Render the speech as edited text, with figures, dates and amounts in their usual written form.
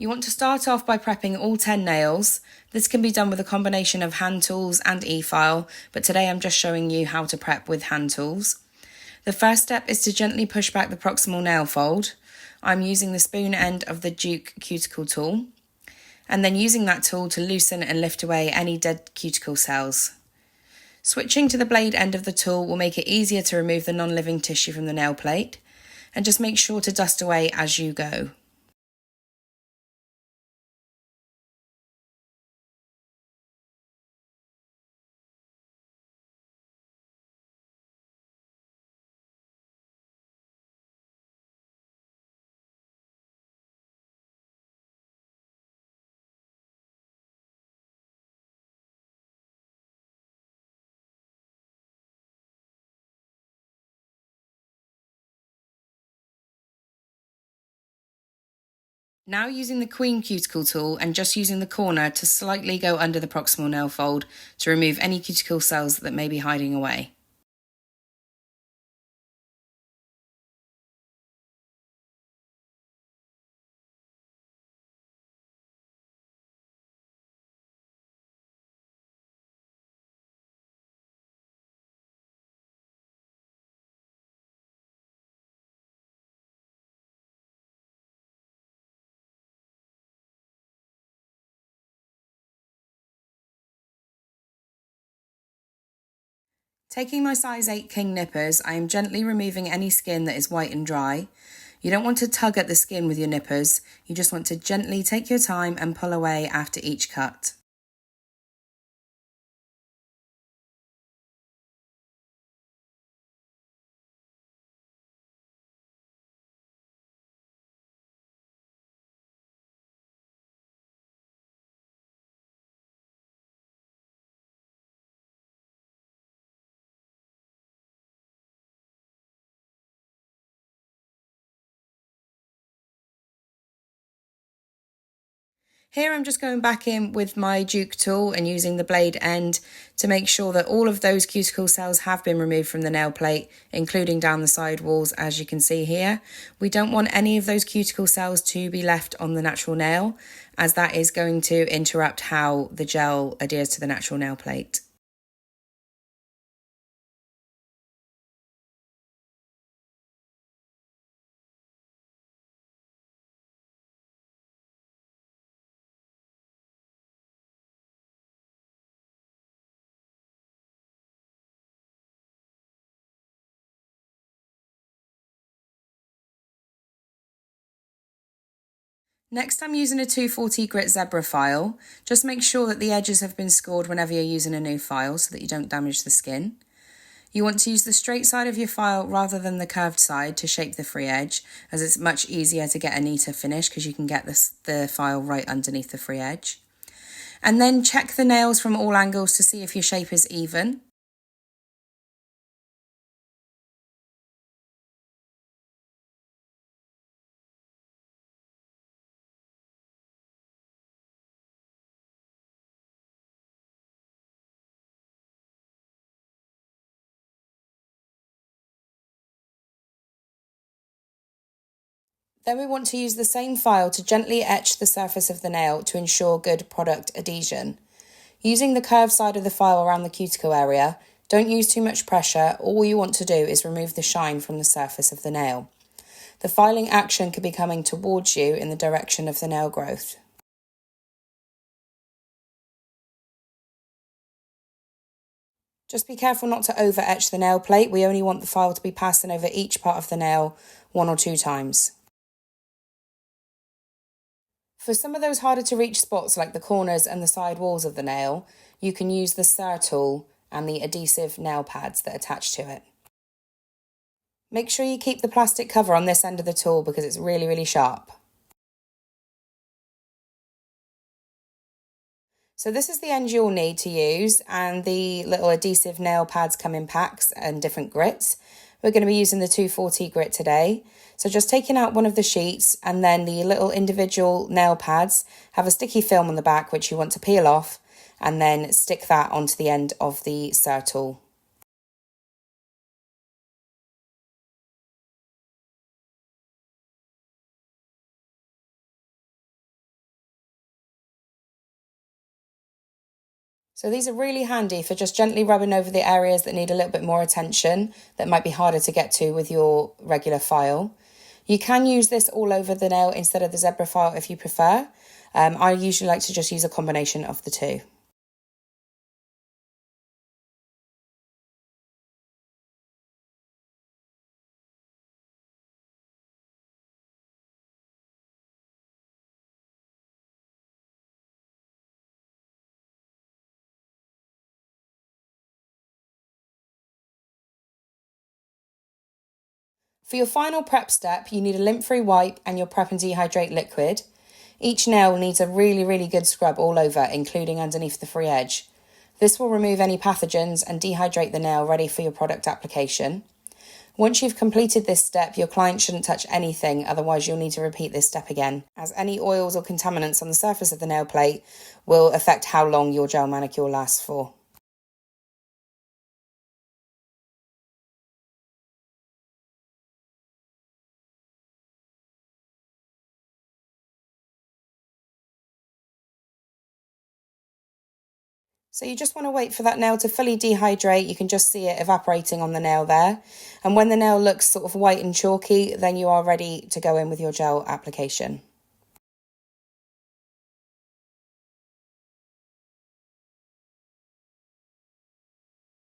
You want to start off by prepping all 10 nails. This can be done with a combination of hand tools and e-file, but today I'm just showing you how to prep with hand tools. The first step is to gently push back the proximal nail fold. I'm using the spoon end of the Duke cuticle tool, and then using that tool to loosen and lift away any dead cuticle cells. Switching to the blade end of the tool will make it easier to remove the non-living tissue from the nail plate, and just make sure to dust away as you go. Now using the Queen cuticle tool and just using the corner to slightly go under the proximal nail fold to remove any cuticle cells that may be hiding away. Taking my size 8 king nippers, I am gently removing any skin that is white and dry. You don't want to tug at the skin with your nippers, you just want to gently take your time and pull away after each cut. Here I'm just going back in with my Duke tool and using the blade end to make sure that all of those cuticle cells have been removed from the nail plate, including down the side walls, as you can see here. We don't want any of those cuticle cells to be left on the natural nail, as that is going to interrupt how the gel adheres to the natural nail plate. Next, I'm using a 240 grit zebra file. Just make sure that the edges have been scored whenever you're using a new file so that you don't damage the skin. You want to use the straight side of your file rather than the curved side to shape the free edge, as it's much easier to get a neater finish because you can get the file right underneath the free edge. And then check the nails from all angles to see if your shape is even. Then we want to use the same file to gently etch the surface of the nail to ensure good product adhesion. Using the curved side of the file around the cuticle area, don't use too much pressure. All you want to do is remove the shine from the surface of the nail. The filing action could be coming towards you in the direction of the nail growth. Just be careful not to over etch the nail plate. We only want the file to be passing over each part of the nail 1 or 2 times. For some of those harder to reach spots like the corners and the side walls of the nail, you can use the Sur tool and the adhesive nail pads that attach to it. Make sure you keep the plastic cover on this end of the tool because it's really, really sharp. So this is the end you'll need to use, and the little adhesive nail pads come in packs and different grits. We're going to be using the 240 grit today. So just taking out one of the sheets, and then the little individual nail pads have a sticky film on the back which you want to peel off, and then stick that onto the end of the Sur tool. So these are really handy for just gently rubbing over the areas that need a little bit more attention, that might be harder to get to with your regular file. You can use this all over the nail instead of the zebra file if you prefer. I usually like to just use a combination of the two. For your final prep step, you need a lint-free wipe and your prep and dehydrate liquid. Each nail needs a really good scrub all over, including underneath the free edge. This will remove any pathogens and dehydrate the nail ready for your product application. Once you've completed this step, your client shouldn't touch anything, otherwise you'll need to repeat this step again, as any oils or contaminants on the surface of the nail plate will affect how long your gel manicure lasts for. So you just want to wait for that nail to fully dehydrate. You can just see it evaporating on the nail there. And when the nail looks sort of white and chalky, then you are ready to go in with your gel application.